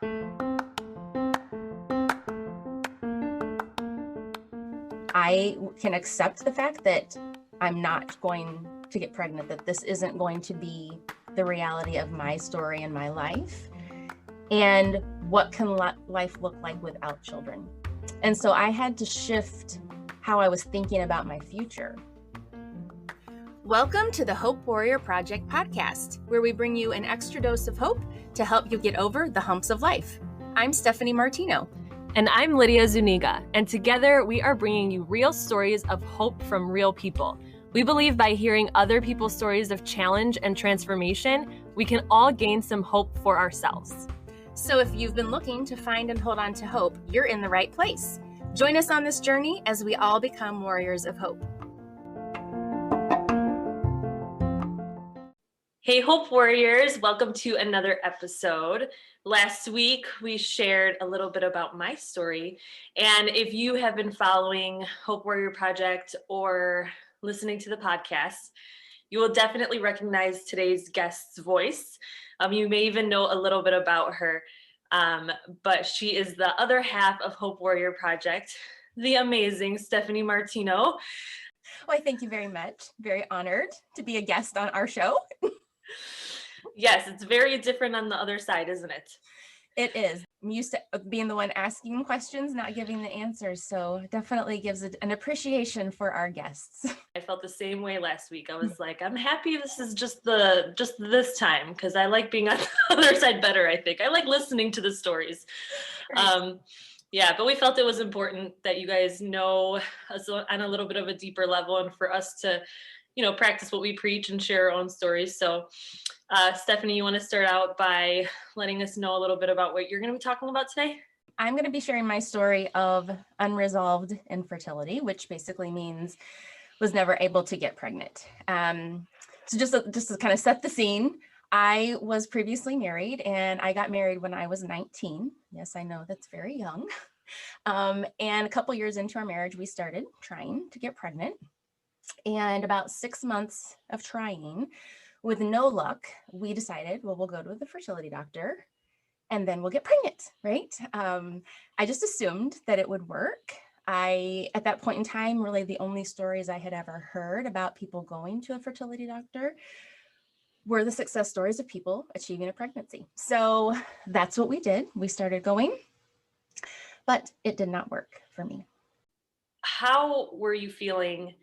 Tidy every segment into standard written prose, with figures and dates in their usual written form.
I can accept the fact that I'm not going to get pregnant, that this isn't going to be the reality of my story and my life. And what can life look like without children? And so I had to shift how I was thinking about my future. Welcome to the Hope Warrior Project podcast, where we bring you an extra dose of hope to help you get over the humps of life. I'm Stephanie Martino. And I'm Lydia Zuniga, and together we are bringing you real stories of hope from real people. We believe by hearing other people's stories of challenge and transformation, we can all gain some hope for ourselves. So if you've been looking to find and hold on to hope, you're in the right place. Join us on this journey as we all become warriors of hope. Hey, Hope Warriors, welcome to another episode. Last week, we shared a little bit about my story. And if you have been following Hope Warrior Project or listening to the podcast, you will definitely recognize today's guest's voice. You may even know a little bit about her, but she is the other half of Hope Warrior Project, the amazing Stephanie Martino. Well, thank you very much. Very honored to be a guest on our show. Yes, it's very different on the other side, isn't it? It is. I'm used to being the one asking questions, not giving the answers. So definitely gives it an appreciation for our guests. I felt the same way last week. I was like, I'm happy this is just this time, because I like being on the other side better, I think. I like listening to the stories. Right. Yeah, but we felt it was important that you guys know us on a little bit of a deeper level and for us to, practice what we preach and share our own stories. So Stephanie, you want to start out by letting us know a little bit about what you're going to be talking about today? I'm going to be sharing my story of unresolved infertility, which basically means was never able to get pregnant. So just to kind of set the scene, I was previously married and I got married when I was 19. Yes, I know that's very young. And a couple years into our marriage, we started trying to get pregnant. And about 6 months of trying, with no luck, we decided, well, we'll go to the fertility doctor and then we'll get pregnant, right? I just assumed that it would work. At that point in time, really the only stories I had ever heard about people going to a fertility doctor were the success stories of people achieving a pregnancy. So that's what we did. We started going, but it did not work for me. How were you feeling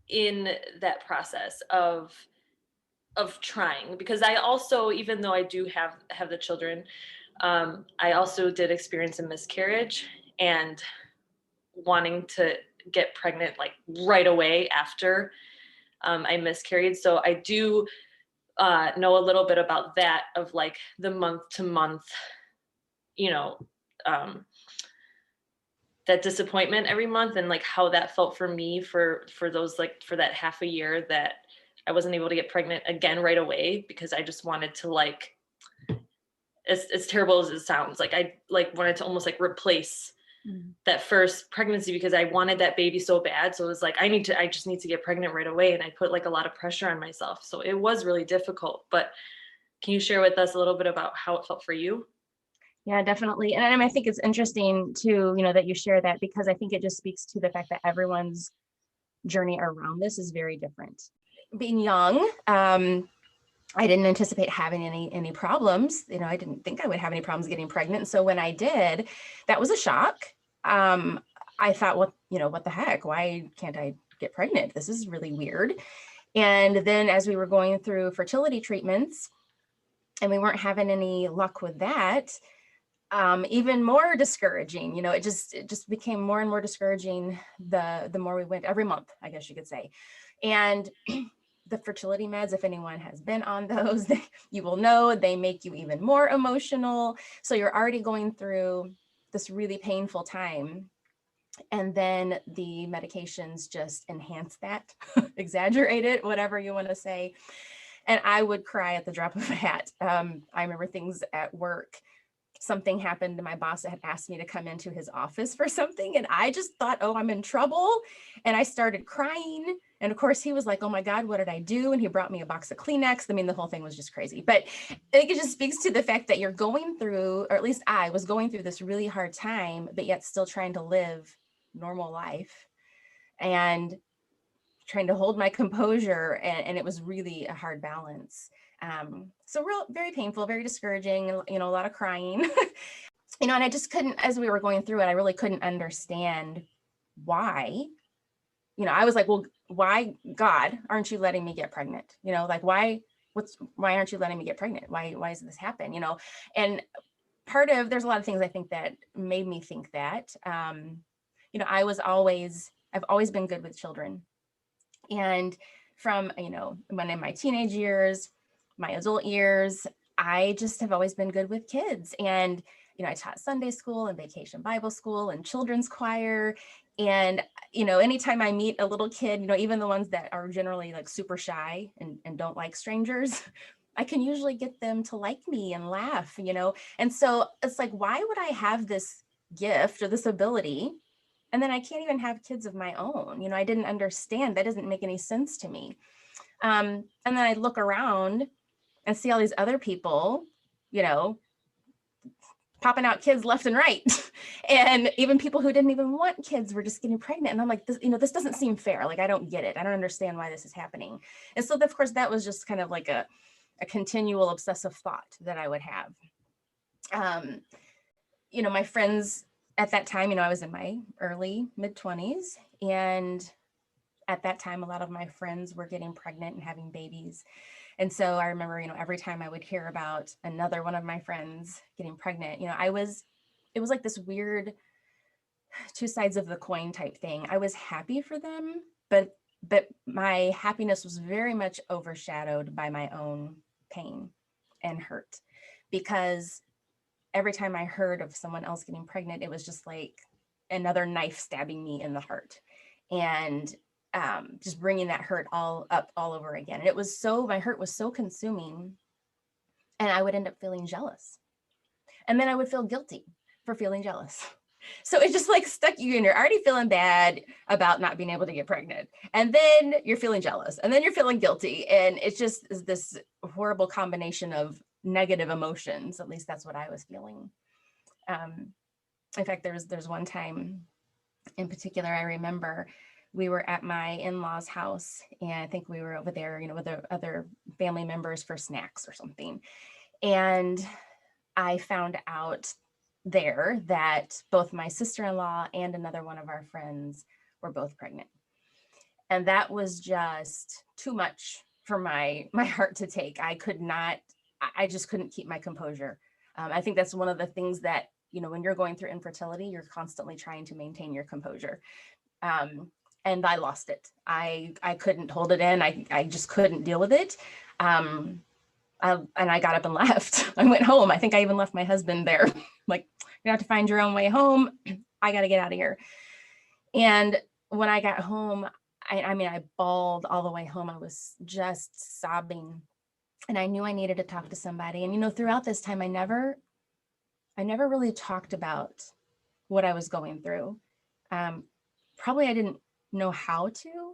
in that process of trying? Because I also, even though I do have the children, I also did experience a miscarriage and wanting to get pregnant like right away after I miscarried. So I do know a little bit about that, of like the month to month, that disappointment every month, and like how that felt for me for those, like for that half a year that I wasn't able to get pregnant again right away, because I just wanted to, like, as terrible as it sounds, like I wanted to almost like replace that first pregnancy because I wanted that baby so bad. So it was like, I just need to get pregnant right away. And I put like a lot of pressure on myself. So it was really difficult. But can you share with us a little bit about how it felt for you? Yeah, definitely. And I think it's interesting too, that you share that, because I think it just speaks to the fact that everyone's journey around this is very different. Being young, I didn't anticipate having any problems. I didn't think I would have any problems getting pregnant. And so when I did, that was a shock. I thought, what the heck? Why can't I get pregnant? This is really weird. And then as we were going through fertility treatments and we weren't having any luck with that, even more discouraging. It just became more and more discouraging the more we went every month, I guess you could say. And the fertility meds, if anyone has been on those, you will know they make you even more emotional. So you're already going through this really painful time. And then the medications just enhance that, exaggerate it, whatever you want to say. And I would cry at the drop of a hat. I remember things at work. Something happened to my boss that had asked me to come into his office for something. And I just thought, oh, I'm in trouble. And I started crying. And of course he was like, oh my God, what did I do? And he brought me a box of Kleenex. I mean, the whole thing was just crazy, but I think it just speaks to the fact that you're going through, or at least I was going through this really hard time, but yet still trying to live normal life and trying to hold my composure. And it was really a hard balance. So very painful, very discouraging, a lot of crying, and I just couldn't, as we were going through it, I really couldn't understand why. I was like, well, why, God, aren't you letting me get pregnant? Like, why aren't you letting me get pregnant? Why does this happen? And there's a lot of things I think that made me think that, I've always been good with children. And from, when in my teenage years, my adult years, I just have always been good with kids. And, I taught Sunday school and vacation Bible school and children's choir. And, anytime I meet a little kid, even the ones that are generally like super shy and don't like strangers, I can usually get them to like me and laugh, And so it's like, why would I have this gift or this ability? And then I can't even have kids of my own. I didn't understand. That doesn't make any sense to me. And then I look around and see all these other people, popping out kids left and right. And even people who didn't even want kids were just getting pregnant. And I'm like, this doesn't seem fair. Like, I don't get it. I don't understand why this is happening. And so of course that was just kind of like a continual obsessive thought that I would have. My friends at that time, I was in my early mid-20s, and at that time, a lot of my friends were getting pregnant and having babies. And so I remember, every time I would hear about another one of my friends getting pregnant, it was like this weird two sides of the coin type thing. I was happy for them, but my happiness was very much overshadowed by my own pain and hurt, because every time I heard of someone else getting pregnant, it was just like another knife stabbing me in the heart, and just bringing that hurt all over again. And my hurt was so consuming, and I would end up feeling jealous. And then I would feel guilty for feeling jealous. So it just like stuck you in. You're already feeling bad about not being able to get pregnant. And then you're feeling jealous, and then you're feeling guilty. And it's just this horrible combination of negative emotions. At least that's what I was feeling. In fact, there's one time in particular, I remember we were at my in-laws' house, and I think we were over there, with the other family members for snacks or something. And I found out there that both my sister-in-law and another one of our friends were both pregnant. And that was just too much for my heart to take. I just couldn't keep my composure. I think that's one of the things that, when you're going through infertility, you're constantly trying to maintain your composure. And I lost it. I couldn't hold it in. I just couldn't deal with it. And I got up and left. I went home. I think I even left my husband there. Like, you have to find your own way home. I got to get out of here. And when I got home, I bawled all the way home. I was just sobbing, and I knew I needed to talk to somebody. And, throughout this time, I never really talked about what I was going through. Probably I didn't know how to,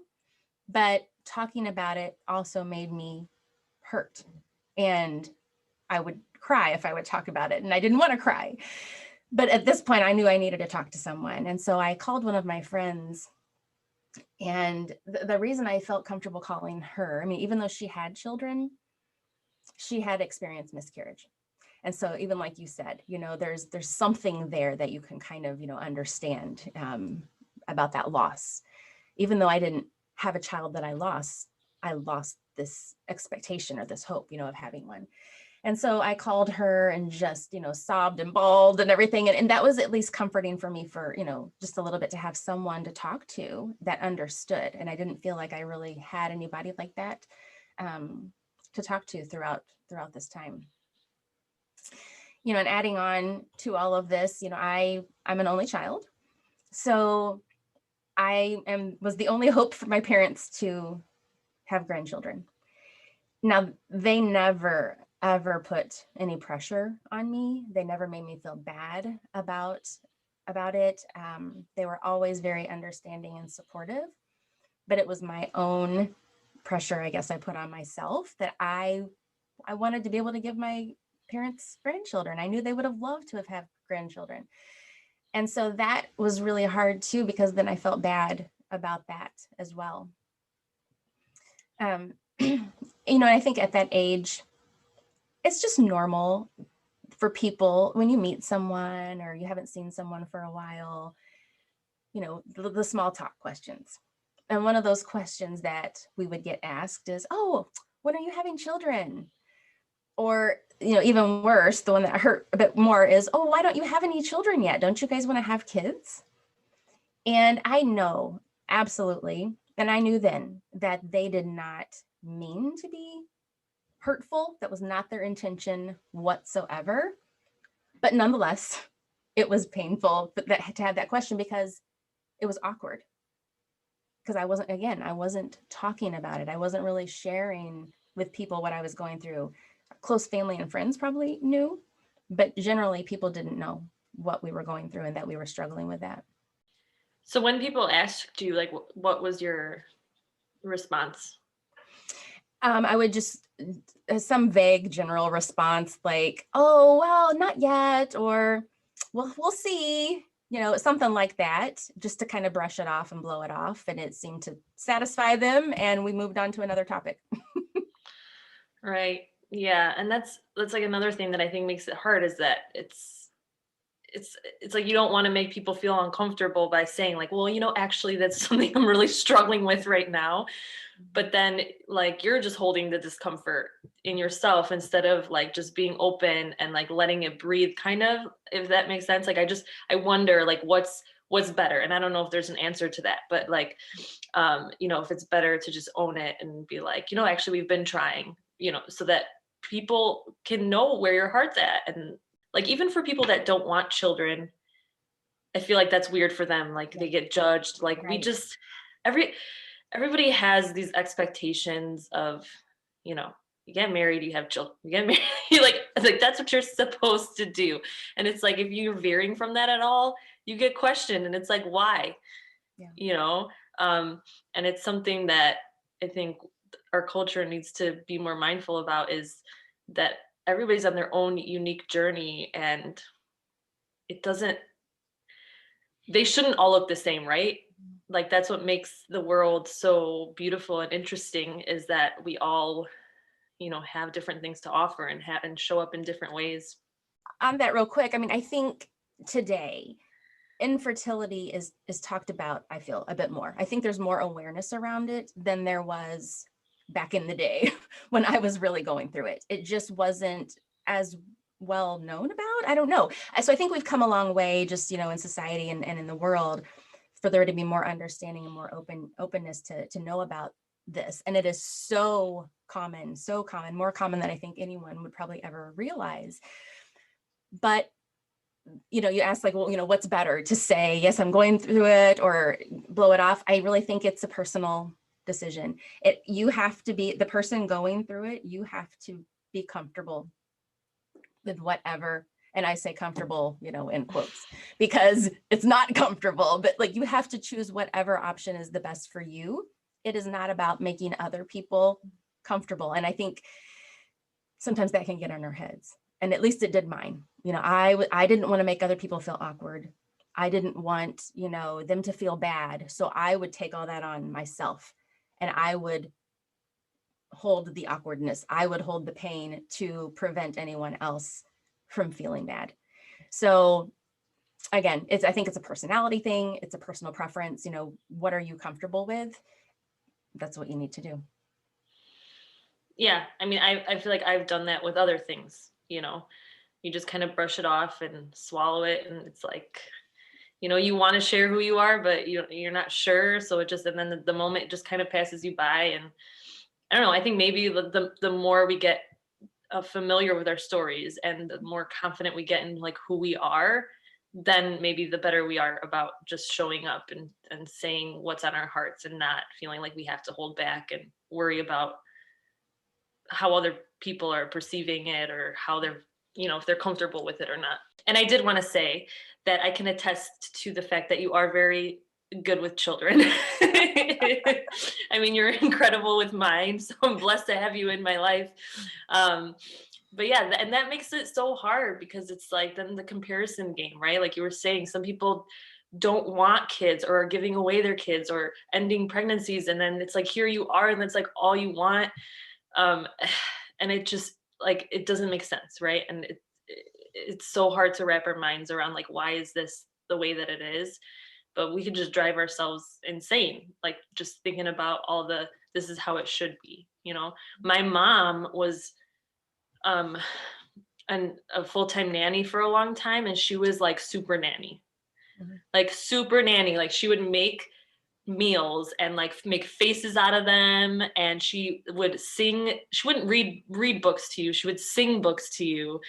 but talking about it also made me hurt. And I would cry if I would talk about it, and I didn't want to cry. But at this point, I knew I needed to talk to someone. And so I called one of my friends. And the reason I felt comfortable calling her, even though she had children, she had experienced miscarriage. And so even like you said, there's something there that you can kind of, understand about that loss. Even though I didn't have a child that I lost this expectation or this hope, of having one. And so I called her and just, sobbed and bawled and everything. And that was at least comforting for me for, just a little bit, to have someone to talk to that understood. And I didn't feel like I really had anybody like that to talk to throughout this time. And adding on to all of this, I'm an only child. So was the only hope for my parents to have grandchildren. Now, they never, ever put any pressure on me. They never made me feel bad about it. They were always very understanding and supportive. but it was my own pressure, I guess I put on myself, that I wanted to be able to give my parents grandchildren. I knew they would have loved to have had grandchildren. And so that was really hard too, because then I felt bad about that as well. I think at that age, it's just normal for people when you meet someone or you haven't seen someone for a while, the small talk questions. And one of those questions that we would get asked is, oh, when are you having children? Or, even worse, the one that hurt a bit more is, oh, why don't you have any children yet? Don't you guys want to have kids? And I know, absolutely. And I knew then that they did not mean to be hurtful. That was not their intention whatsoever. But nonetheless, it was painful to have that question, because it was awkward. Because I wasn't talking about it. I wasn't really sharing with people what I was going through. Close family and friends probably knew, but generally people didn't know what we were going through and that we were struggling with that. So when people asked you, like, what was your response? I would just, some vague general response like, oh, well, not yet, or well, we'll see, something like that, just to kind of brush it off and blow it off. And it seemed to satisfy them. And we moved on to another topic. Right. Yeah. And that's like another thing that I think makes it hard, is that it's like you don't want to make people feel uncomfortable by saying like, well, actually that's something I'm really struggling with right now. But then like you're just holding the discomfort in yourself instead of like just being open and like letting it breathe, kind of, if that makes sense. Like I wonder like what's better. And I don't know if there's an answer to that, but like, if it's better to just own it and be like, actually we've been trying, so that people can know where your heart's at. And like, even for people that don't want children, I feel like that's weird for them. Like they get judged. Like Right. everybody has these expectations of, you get married, you have children, you get married, like that's what you're supposed to do. And it's like, if you're veering from that at all, you get questioned, and it's like, why? Yeah. And it's something that I think our culture needs to be more mindful about, is that everybody's on their own unique journey, and they shouldn't all look the same, right? Like that's what makes the world so beautiful and interesting, is that we all, have different things to offer and show up in different ways. On that real quick, I think today infertility is talked about, I feel, a bit more. I think there's more awareness around it than there was back in the day when I was really going through it. It just wasn't as well known about. I don't know. So I think we've come a long way just, in society and in the world, for there to be more understanding and more openness to know about this. And it is so common, more common than I think anyone would probably ever realize. But you ask like, well, what's better, to say, yes, I'm going through it, or blow it off? I really think it's a personal decision. You have to be the person going through it. You have to be comfortable with whatever. And I say comfortable, in quotes, because it's not comfortable, but like you have to choose whatever option is the best for you. It is not about making other people comfortable. And I think sometimes that can get in our heads. And at least it did mine. I didn't want to make other people feel awkward. I didn't want, them to feel bad. So I would take all that on myself, and I would hold the awkwardness. I would hold the pain to prevent anyone else from feeling bad. So again, I think it's a personality thing. It's a personal preference. What are you comfortable with? That's what you need to do. Yeah. I feel like I've done that with other things, you just kind of brush it off and swallow it. And it's like, you want to share who you are, but you're not sure. So it just, and then the moment just kind of passes you by. And I don't know, I think maybe the more we get familiar with our stories, and the more confident we get in like who we are, then maybe the better we are about just showing up and saying what's on our hearts, and not feeling like we have to hold back and worry about how other people are perceiving it, or how they're, if they're comfortable with it or not. And I did want to say that I can attest to the fact that you are very good with children. I mean, you're incredible with mine, so I'm blessed to have you in my life. But yeah, and that makes it so hard because it's like then the comparison game, right? Like you were saying, some people don't want kids or are giving away their kids or ending pregnancies, and then it's like here you are and that's like all you want. And it just like it doesn't make sense, right? And it's so hard to wrap our minds around like why is this the way that it is. But we could just drive ourselves insane, like just thinking about all the this is how it should be, you know. My mom was a full-time nanny for a long time, and she was like super nanny. Like super nanny. Like she would make meals and like make faces out of them, and she would sing. She wouldn't read books to you, she would sing books to you.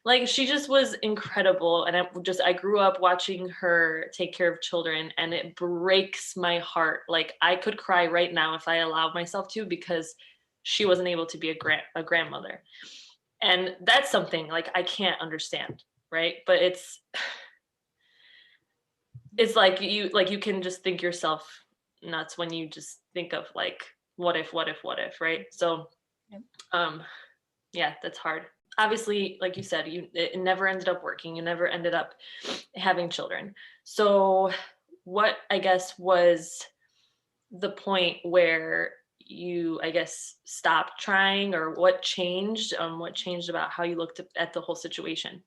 Like she just was incredible. And I grew up watching her take care of children, and it breaks my heart. Like I could cry right now if I allowed myself to, because she wasn't able to be a grandmother. And that's something like I can't understand, right? But it's like you can just think yourself nuts when you just think of like what if, right? So yeah, that's hard. Obviously, like you said, it never ended up working. You never ended up having children. So what, I guess, was the point where you, I guess, stopped trying, or what changed about how you looked at the whole situation?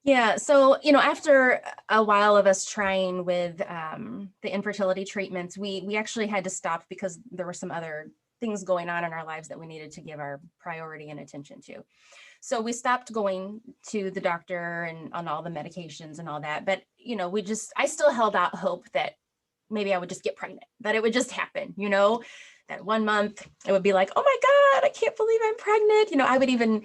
Yeah. So, after a while of us trying with the infertility treatments, we actually had to stop because there were some other things going on in our lives that we needed to give our priority and attention to. So we stopped going to the doctor and on all the medications and all that. But, I still held out hope that maybe I would just get pregnant, that it would just happen, that 1 month it would be like, oh my God, I can't believe I'm pregnant. I would even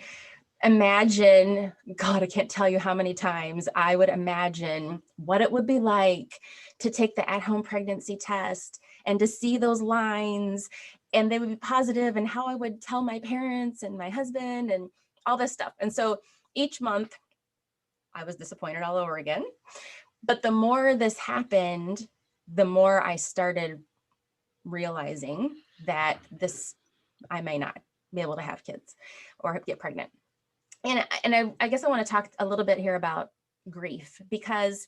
imagine, God, I can't tell you how many times I would imagine what it would be like to take the at-home pregnancy test and to see those lines and they would be positive, and how I would tell my parents and my husband and all this stuff. And so each month I was disappointed all over again. But the more this happened, the more I started realizing that I may not be able to have kids or get pregnant. And I guess I want to talk a little bit here about grief, because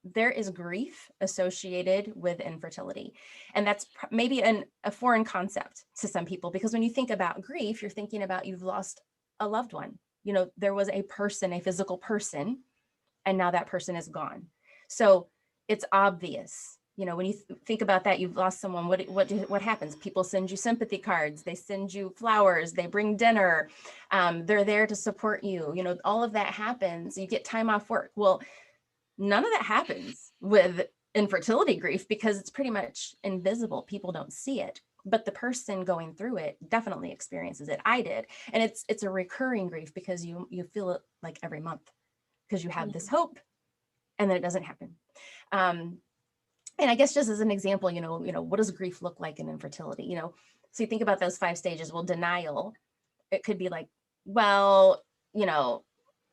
there is grief associated with infertility. And that's maybe a foreign concept to some people, because when you think about grief, you're thinking about you've lost a loved one. There was a person, a physical person, and now that person is gone. So it's obvious. When you think about that, you've lost someone. What happens? People send you sympathy cards. They send you flowers. They bring dinner. They're there to support you. All of that happens. You get time off work. Well, none of that happens with infertility grief because it's pretty much invisible. People don't see it, but the person going through it definitely experiences it. I did, and it's a recurring grief because you feel it like every month because you have this hope, and then it doesn't happen. And I guess just as an example, what does grief look like in infertility? So you think about those 5 stages. Well, denial, it could be like, well,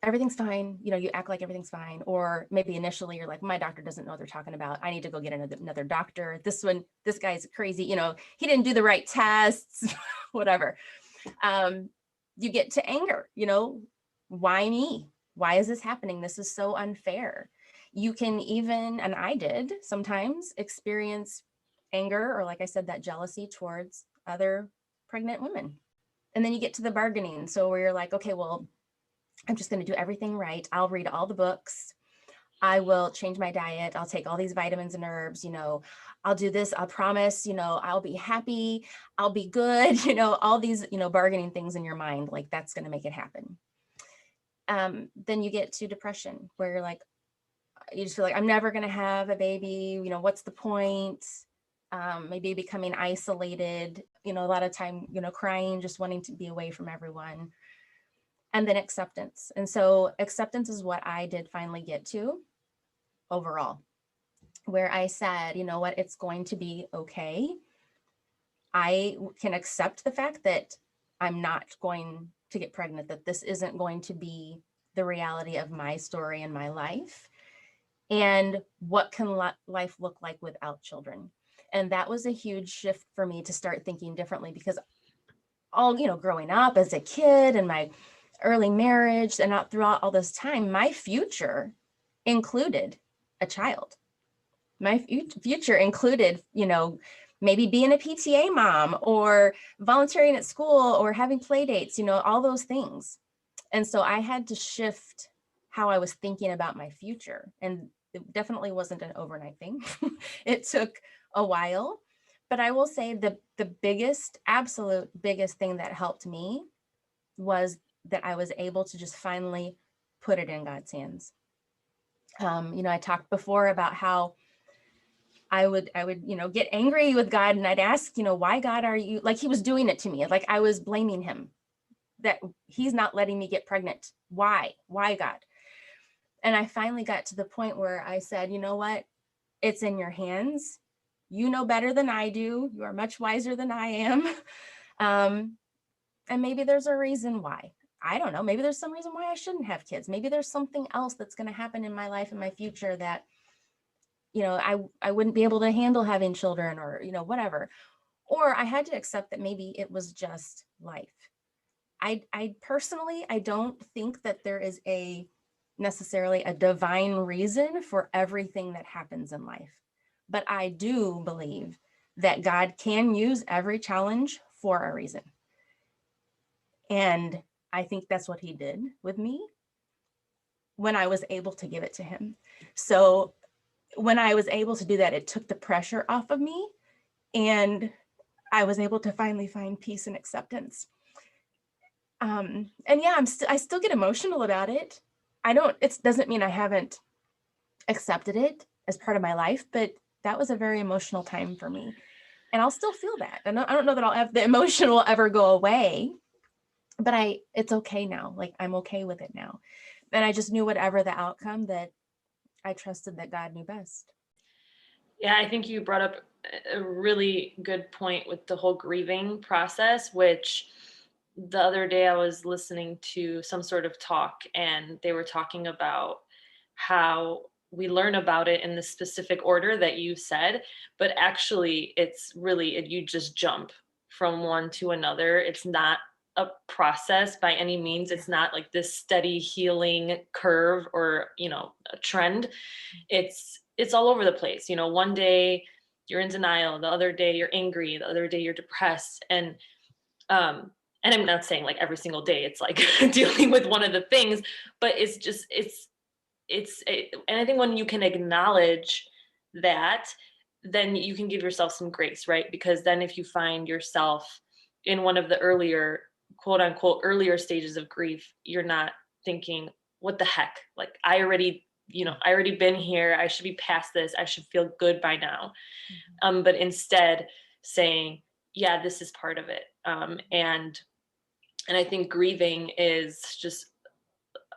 everything's fine. You act like everything's fine. Or maybe initially you're like, my doctor doesn't know what they're talking about. I need to go get another doctor. This guy's crazy. He didn't do the right tests, whatever. You get to anger, why me? Why is this happening? This is so unfair. You can even, and I did sometimes, experience anger, or like I said, that jealousy towards other pregnant women. And then you get to the bargaining. So where you're like, okay, well, I'm just going to do everything right. I'll read all the books. I will change my diet. I'll take all these vitamins and herbs, I'll do this. I'll promise, I'll be happy. I'll be good, all these, bargaining things in your mind, like that's going to make it happen. Then you get to depression, where you're like, you just feel like I'm never going to have a baby. What's the point? Maybe becoming isolated, a lot of time, crying, just wanting to be away from everyone. And then acceptance. And so acceptance is what I did finally get to overall, where I said, you know what, it's going to be okay. I can accept the fact that I'm not going to get pregnant, that this isn't going to be the reality of my story and my life. And what can life look like without children? And that was a huge shift for me to start thinking differently, because all, growing up as a kid and my early marriage and not throughout all this time, my future included a child. My future included, maybe being a PTA mom or volunteering at school or having play dates, all those things. And so I had to shift how I was thinking about my future. And it definitely wasn't an overnight thing. It took a while. But I will say the biggest, absolute biggest thing that helped me was that I was able to just finally put it in God's hands. I talked before about how I would, get angry with God, and I'd ask, why, God, are you, like he was doing it to me? Like I was blaming him that he's not letting me get pregnant. Why, God? And I finally got to the point where I said, you know what? It's in your hands. You know better than I do. You are much wiser than I am. And maybe there's a reason why. I don't know. Maybe there's some reason why I shouldn't have kids. Maybe there's something else that's going to happen in my life and my future that, I wouldn't be able to handle having children, or, whatever. Or I had to accept that maybe it was just life. I personally, I don't think that there is necessarily a divine reason for everything that happens in life. But I do believe that God can use every challenge for a reason. And I think that's what he did with me when I was able to give it to him. So when I was able to do that, it took the pressure off of me, and I was able to finally find peace and acceptance. And yeah, I still get emotional about it. It doesn't mean I haven't accepted it as part of my life, but that was a very emotional time for me. And I'll still feel that. And I don't know that I'll have the emotion will ever go away, but it's okay now. Like I'm okay with it now. And I just knew whatever the outcome, that I trusted that God knew best. Yeah, I think you brought up a really good point with the whole grieving process, which the other day I was listening to some sort of talk, and they were talking about how we learn about it in the specific order that you said, but actually it's really, you just jump from one to another. It's not a process by any means. It's not like this steady healing curve or, a trend. It's all over the place. One day you're in denial, the other day you're angry, the other day you're depressed. And I'm not saying like every single day it's like dealing with one of the things, but it's just, and I think when you can acknowledge that, then you can give yourself some grace, right? Because then if you find yourself in one of the earlier, quote unquote, earlier stages of grief, you're not thinking, what the heck? Like I already been here. I should be past this. I should feel good by now. Mm-hmm. But instead saying, yeah, this is part of it. And I think grieving is just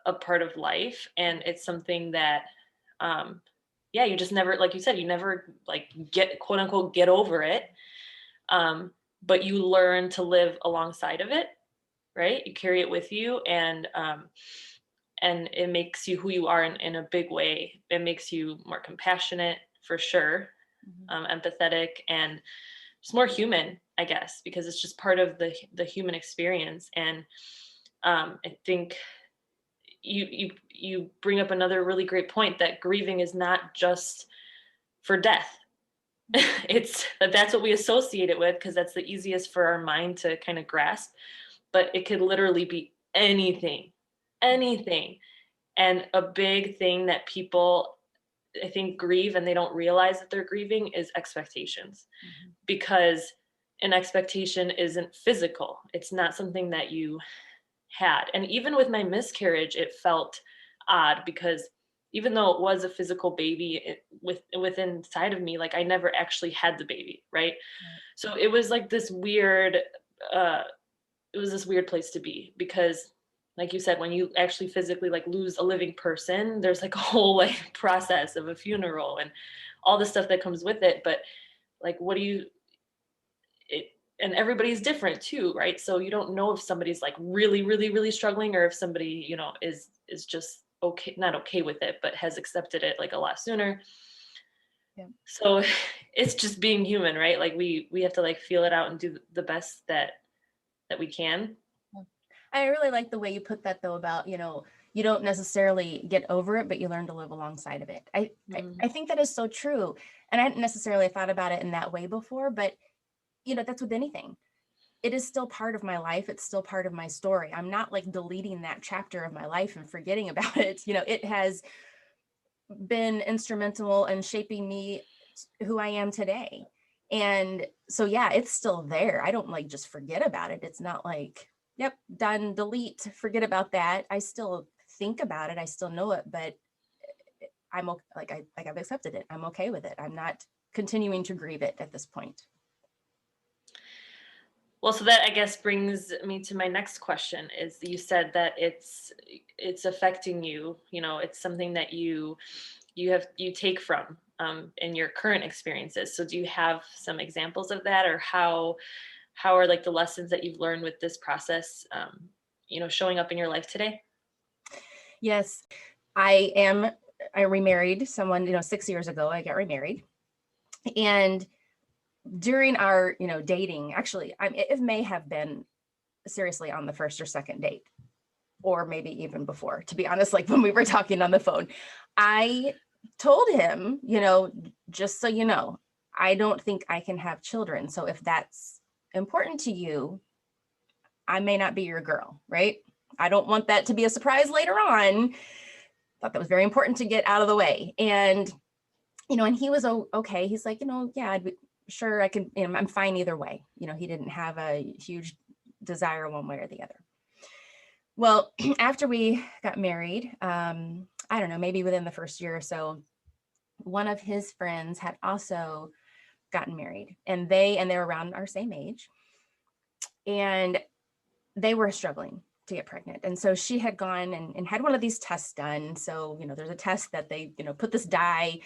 a part of life, and it's something that you just never, like you said, you never like get, quote unquote, get over it, but you learn to live alongside of it, right? You carry it with you, and it makes you who you are in a big way. It makes you more compassionate, for sure, empathetic, and just more human, I guess, because it's just part of the human experience. And I think you bring up another really great point, that grieving is not just for death. That's what we associate it with, because that's the easiest for our mind to kind of grasp, but it could literally be anything. And a big thing that people, I think, grieve and they don't realize that they're grieving is expectations. Mm-hmm. Because an expectation isn't physical. It's not something that you had. And even with my miscarriage, it felt odd, because even though it was a physical baby within inside of me, like I never actually had the baby, right? So it was like this weird, place to be, because like you said, when you actually physically like lose a living person, there's like a whole like process of a funeral and all the stuff that comes with it. But like, and everybody's different too, right? So you don't know if somebody's like really, really, really struggling, or if somebody, is just okay, not okay with it, but has accepted it like a lot sooner. Yeah. So it's just being human, right? Like we have to like feel it out and do the best that we can. I really like the way you put that though, about, you don't necessarily get over it, but you learn to live alongside of it. I think that is so true. And I hadn't necessarily thought about it in that way before, but that's with anything. It is still part of my life. It's still part of my story. I'm not like deleting that chapter of my life and forgetting about it. It has been instrumental in shaping me who I am today. And so, yeah, it's still there. I don't like just forget about it. It's not like, yep, done, delete, forget about that. I still think about it. I still know it, but I'm okay. I've accepted it. I'm okay with it. I'm not continuing to grieve it at this point. Well, so that I guess brings me to my next question is you said that it's affecting you, it's something that you take from in your current experiences. So do you have some examples of that, or how are like the lessons that you've learned with this process, showing up in your life today? Yes, I remarried someone, 6 years ago. I got remarried. And during our, dating, actually, it may have been seriously on the first or second date, or maybe even before, to be honest, like when we were talking on the phone, I told him, just so you know, I don't think I can have children. So if that's important to you, I may not be your girl, right? I don't want that to be a surprise later on. Thought that was very important to get out of the way. And, and he was okay. He's like, yeah, I'd be sure I can, I'm fine either way. He didn't have a huge desire one way or the other. Well, after we got married, I don't know, maybe within the first year or so, one of his friends had also gotten married, and they were around our same age, and they were struggling to get pregnant. And so she had gone and had one of these tests done. So, there's a test that they, put this dye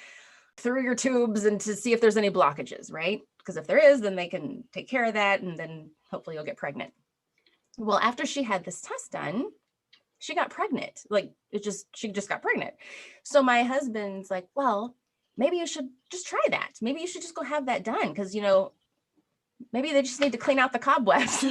through your tubes and to see if there's any blockages, right? Because if there is, then they can take care of that, and then hopefully you'll get pregnant. Well, after she had this test done, she got pregnant. She just got pregnant. So my husband's like, well, maybe you should just try that. Maybe you should just go have that done. Cause maybe they just need to clean out the cobwebs.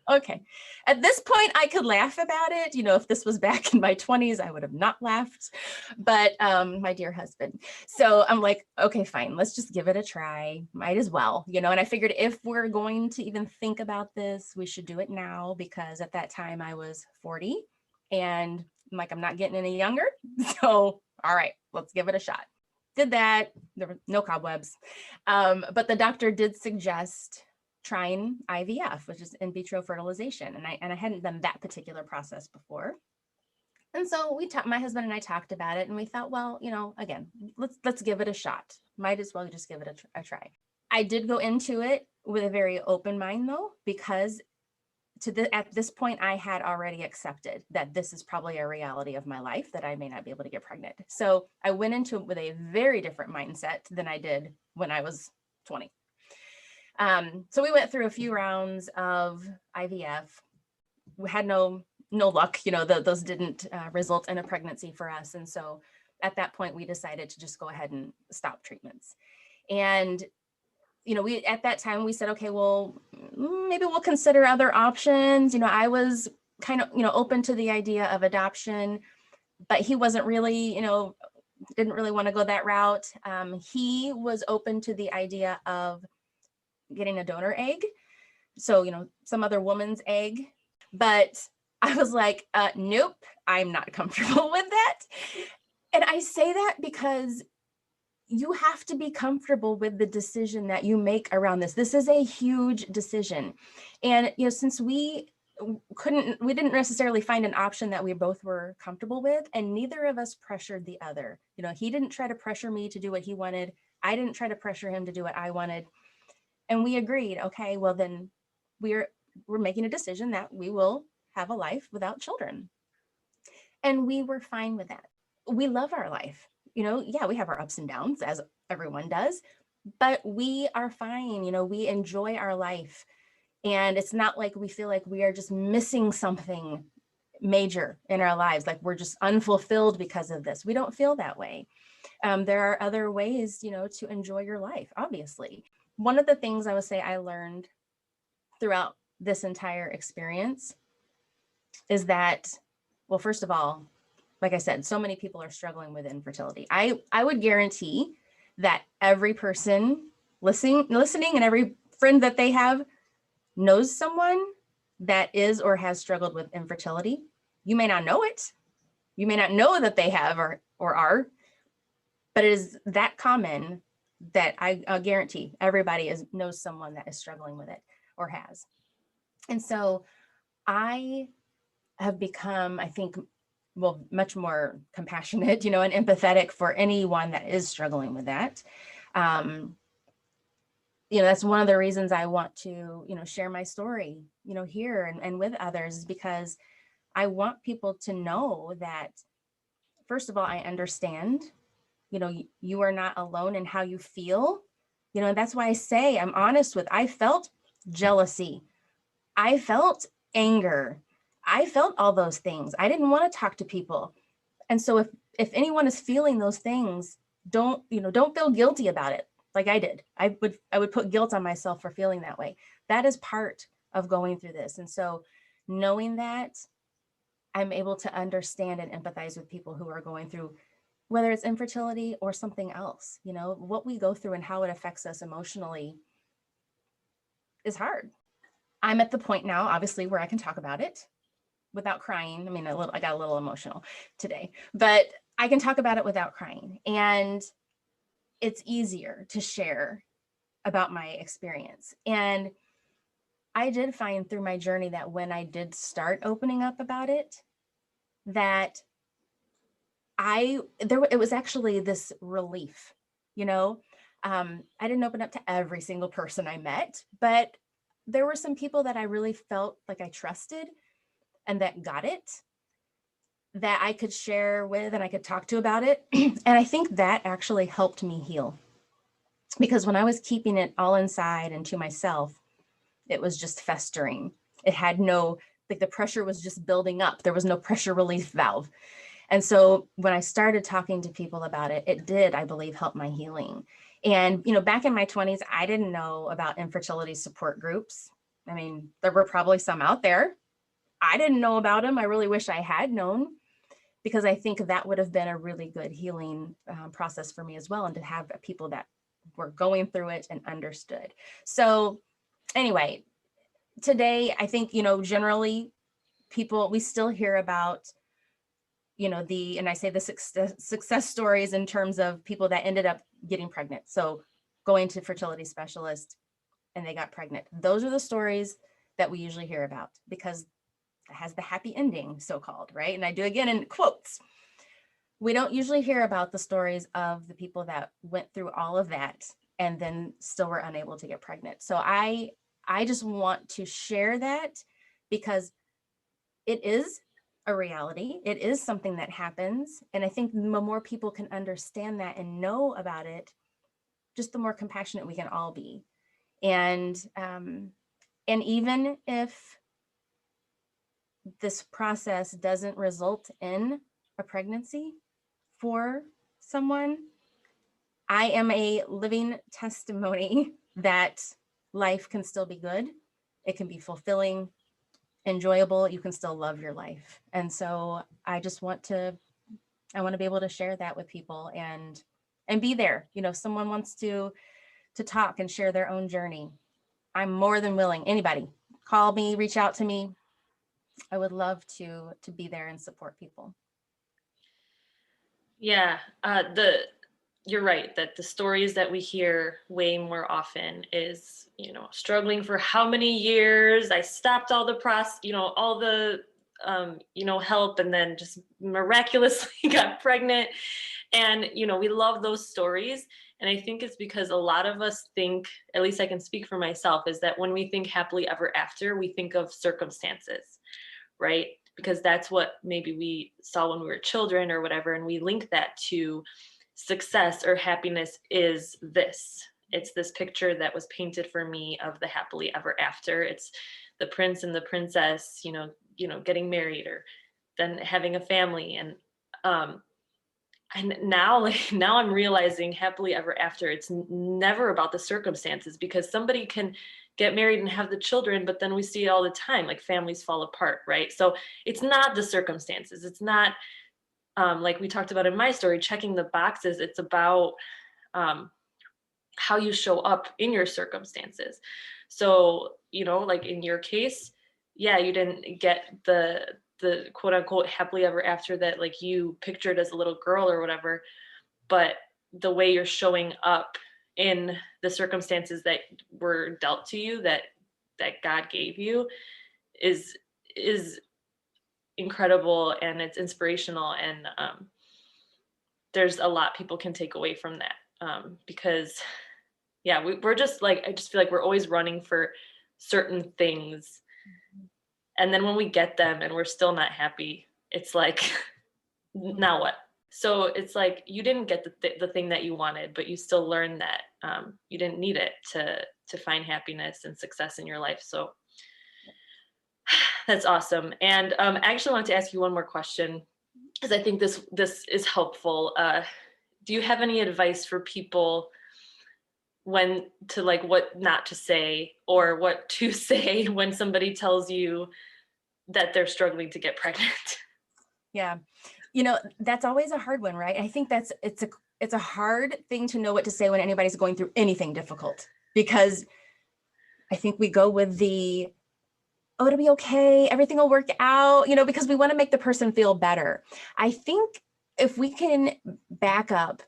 Okay. At this point, I could laugh about it. If this was back in my 20s, I would have not laughed, but my dear husband. So I'm like, okay, fine. Let's just give it a try. Might as well, and I figured if we're going to even think about this, we should do it now, because at that time I was 40 and I'm not getting any younger. So, all right, let's give it a shot. Did that. There were no cobwebs. But the doctor did suggest trying IVF, which is in vitro fertilization. And I hadn't done that particular process before. And so my husband and I talked about it, and we thought, well, again, let's give it a shot. Might as well just give it a try. I did go into it with a very open mind though, because at this point I had already accepted that this is probably a reality of my life, that I may not be able to get pregnant. So I went into it with a very different mindset than I did when I was 20. So we went through a few rounds of IVF. We had no luck, those didn't result in a pregnancy for us. And so at that point, we decided to just go ahead and stop treatments. And, at that time we said, okay, well, maybe we'll consider other options. I was kind of, open to the idea of adoption, but he wasn't really, didn't really want to go that route. He was open to the idea of getting a donor egg. So, some other woman's egg. But I was like, nope, I'm not comfortable with that. And I say that because you have to be comfortable with the decision that you make around this. This is a huge decision. And, since we didn't necessarily find an option that we both were comfortable with, and neither of us pressured the other. He didn't try to pressure me to do what he wanted. I didn't try to pressure him to do what I wanted. And we agreed, okay, well then we're making a decision that we will have a life without children. And we were fine with that. We love our life. Yeah, we have our ups and downs, as everyone does, but we are fine. We enjoy our life. And it's not like we feel like we are just missing something major in our lives, like we're just unfulfilled because of this. We don't feel that way. There are other ways, to enjoy your life, obviously. One of the things I would say I learned throughout this entire experience is that, well, first of all, like I said, so many people are struggling with infertility. I would guarantee that every person listening and every friend that they have knows someone that is or has struggled with infertility. You may not know it. You may not know that they have or are, but it is that common that I guarantee everybody knows someone that is struggling with it or has. And so I have become, I think, much more compassionate, and empathetic for anyone that is struggling with that. That's one of the reasons I want to, share my story, here and with others, because I want people to know that, first of all, I understand, you are not alone in how you feel, and that's why I say I'm honest I felt jealousy. I felt anger. I felt all those things. I didn't want to talk to people. And so if anyone is feeling those things, don't feel guilty about it. Like I did. I would put guilt on myself for feeling that way. That is part of going through this. And so knowing that, I'm able to understand and empathize with people who are going through, whether it's infertility or something else, what we go through and how it affects us emotionally is hard. I'm at the point now, obviously, where I can talk about it without crying. I mean, I got a little emotional today, but I can talk about it without crying. And it's easier to share about my experience. And I did find through my journey that when I did start opening up about it, that it was actually this relief, I didn't open up to every single person I met, but there were some people that I really felt like I trusted and that got it, that I could share with and I could talk to about it. And I think that actually helped me heal, because when I was keeping it all inside and to myself, it was just festering. It had the pressure was just building up. There was no pressure relief valve. And so when I started talking to people about it, it did, I believe, help my healing. And, back in my 20s, I didn't know about infertility support groups. I mean, there were probably some out there. I didn't know about them. I really wish I had known, because I think that would have been a really good healing process for me as well. And to have people that were going through it and understood. So anyway, today, I think, generally we still hear about, and I say the success stories in terms of people that ended up getting pregnant. So going to fertility specialists and they got pregnant. Those are the stories that we usually hear about, because it has the happy ending, so-called, right? And I do again in quotes. We don't usually hear about the stories of the people that went through all of that and then still were unable to get pregnant. So I just want to share that, because it is a reality. It is something that happens. And I think the more people can understand that and know about it, just the more compassionate we can all be. And even if this process doesn't result in a pregnancy for someone, I am a living testimony that life can still be good. It can be fulfilling, enjoyable. You can still love your life. And so I want to be able to share that with people and be there. If someone wants to talk and share their own journey, I'm more than willing. Anybody, call me, reach out to me. I would love to be there and support people. Yeah, you're right that the stories that we hear way more often is, struggling for how many years, I stopped all the all the, help, and then just miraculously got pregnant. And, we love those stories. And I think it's because a lot of us think, at least I can speak for myself, is that when we think happily ever after, we think of circumstances, right? Because that's what maybe we saw when we were children or whatever. And we link that to success or happiness is this. It's this picture that was painted for me of the happily ever after. It's the prince and the princess, getting married or then having a family. And now, like, now I'm realizing happily ever after, it's never about the circumstances, because somebody can get married and have the children, but then we see it all the time, like families fall apart, right? So it's not the circumstances. It's not like we talked about in my story, checking the boxes. It's about how you show up in your circumstances. So, you know, like in your case, yeah, you didn't get the quote unquote happily ever after that like you pictured as a little girl or whatever, but the way you're showing up in the circumstances that were dealt to you, that God gave you, is incredible, and it's inspirational, and there's a lot people can take away from that, because yeah, we're just like, I just feel like we're always running for certain things, and then when we get them and we're still not happy, it's like, now what? So it's like you didn't get the thing that you wanted, but you still learned that you didn't need it to find happiness and success in your life. So that's awesome. And I actually wanted to ask you one more question, because I think this is helpful. Do you have any advice for people when to, like, what not to say or what to say when somebody tells you that they're struggling to get pregnant? Yeah. You know, that's always a hard one, right? I think it's a hard thing to know what to say when anybody's going through anything difficult, because I think we go with the, oh, it'll be okay, everything will work out, you know, because we want to make the person feel better. I think if we can back up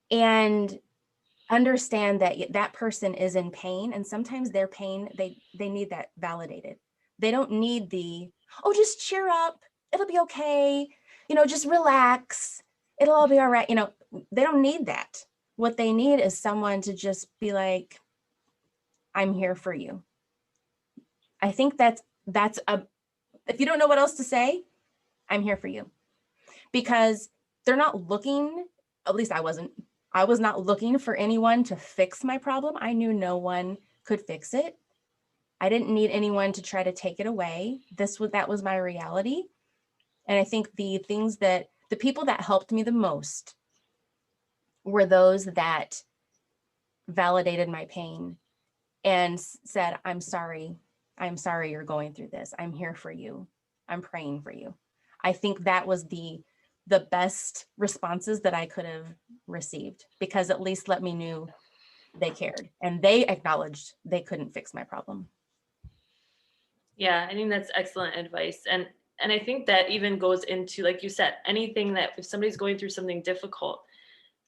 and understand that that person is in pain, and sometimes their pain, they need that validated. They don't need the, oh, just cheer up, it'll be okay, you know, just relax, it'll all be all right. You know, they don't need that. What they need is someone to just be like, I'm here for you. I think that's if you don't know what else to say, I'm here for you. Because they're not looking, at least I was not looking for anyone to fix my problem. I knew no one could fix it. I didn't need anyone to try to take it away. That was my reality. And I think the people that helped me the most were those that validated my pain and said, I'm sorry you're going through this. I'm here for you. I'm praying for you. I think that was the best responses that I could have received, because at least let me know they cared and they acknowledged they couldn't fix my problem. Yeah, I think that's excellent advice. And I think that even goes into, like you said, anything that if somebody's going through something difficult,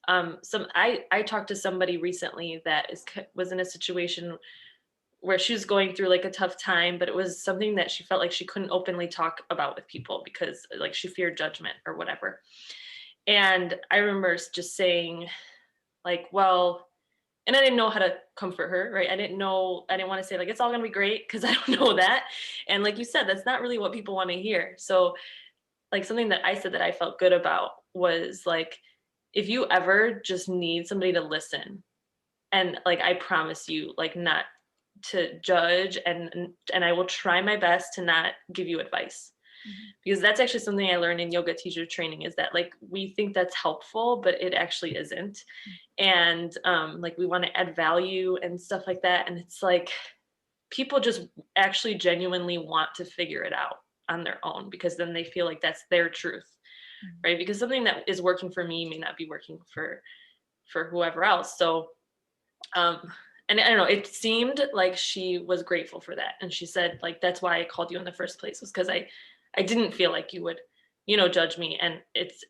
I talked to somebody recently that was in a situation where she was going through like a tough time, but it was something that she felt like she couldn't openly talk about with people because like she feared judgment or whatever. And I remember just saying like, well, and I didn't know how to comfort her, right? I didn't want to say like, it's all going to be great, because I don't know that. And like you said, that's not really what people want to hear. So like something that I said that I felt good about was like, if you ever just need somebody to listen, and like, I promise you, like, not to judge, and I will try my best to not give you advice. Because that's actually something I learned in yoga teacher training, is that like we think that's helpful, but it actually isn't. And like we want to add value and stuff like that. And it's like people just actually genuinely want to figure it out on their own, because then they feel like that's their truth, right? Because something that is working for me may not be working for whoever else. So and I don't know, it seemed like she was grateful for that. And she said, like, that's why I called you in the first place, was because I didn't feel like you would, you know, judge me. And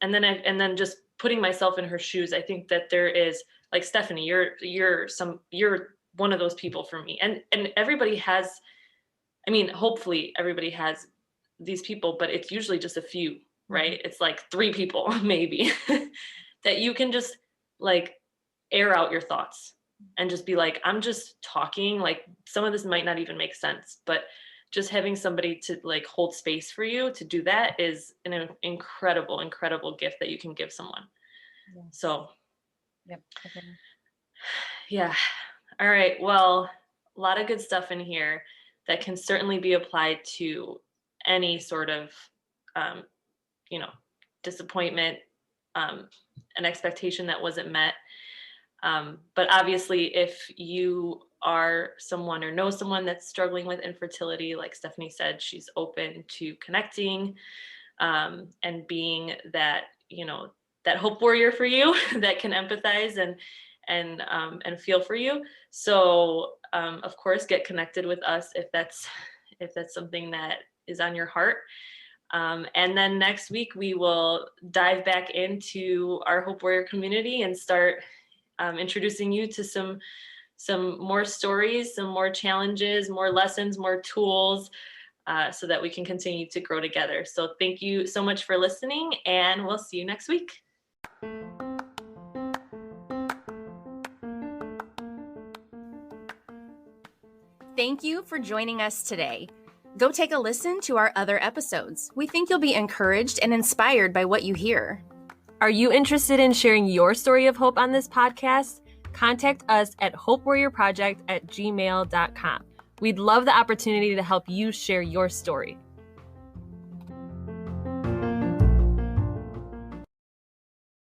then just putting myself in her shoes, I think that there is, like, Stephanie, you're one of those people for me. And everybody has, I mean, hopefully everybody has these people, but it's usually just a few, right? It's like 3 people maybe that you can just like air out your thoughts and just be like, I'm just talking, like some of this might not even make sense, but just having somebody to like hold space for you to do that is an incredible, incredible gift that you can give someone. Yeah. So, yep. Okay. Yeah. All right. Well, a lot of good stuff in here that can certainly be applied to any sort of you know, disappointment, an expectation that wasn't met. But obviously, if you are someone or know someone that's struggling with infertility, like Stephanie said, she's open to connecting, and being that, you know, that hope warrior for you that can empathize and feel for you. So of course, get connected with us if that's something that is on your heart. And then next week we will dive back into our Hope Warrior community and start introducing you to some more stories, some more challenges, more lessons, more tools, so that we can continue to grow together. So thank you so much for listening, and we'll see you next week. Thank you for joining us today. Go take a listen to our other episodes. We think you'll be encouraged and inspired by what you hear. Are you interested in sharing your story of hope on this podcast? Contact us at hopewarriorproject@gmail.com. We'd love the opportunity to help you share your story.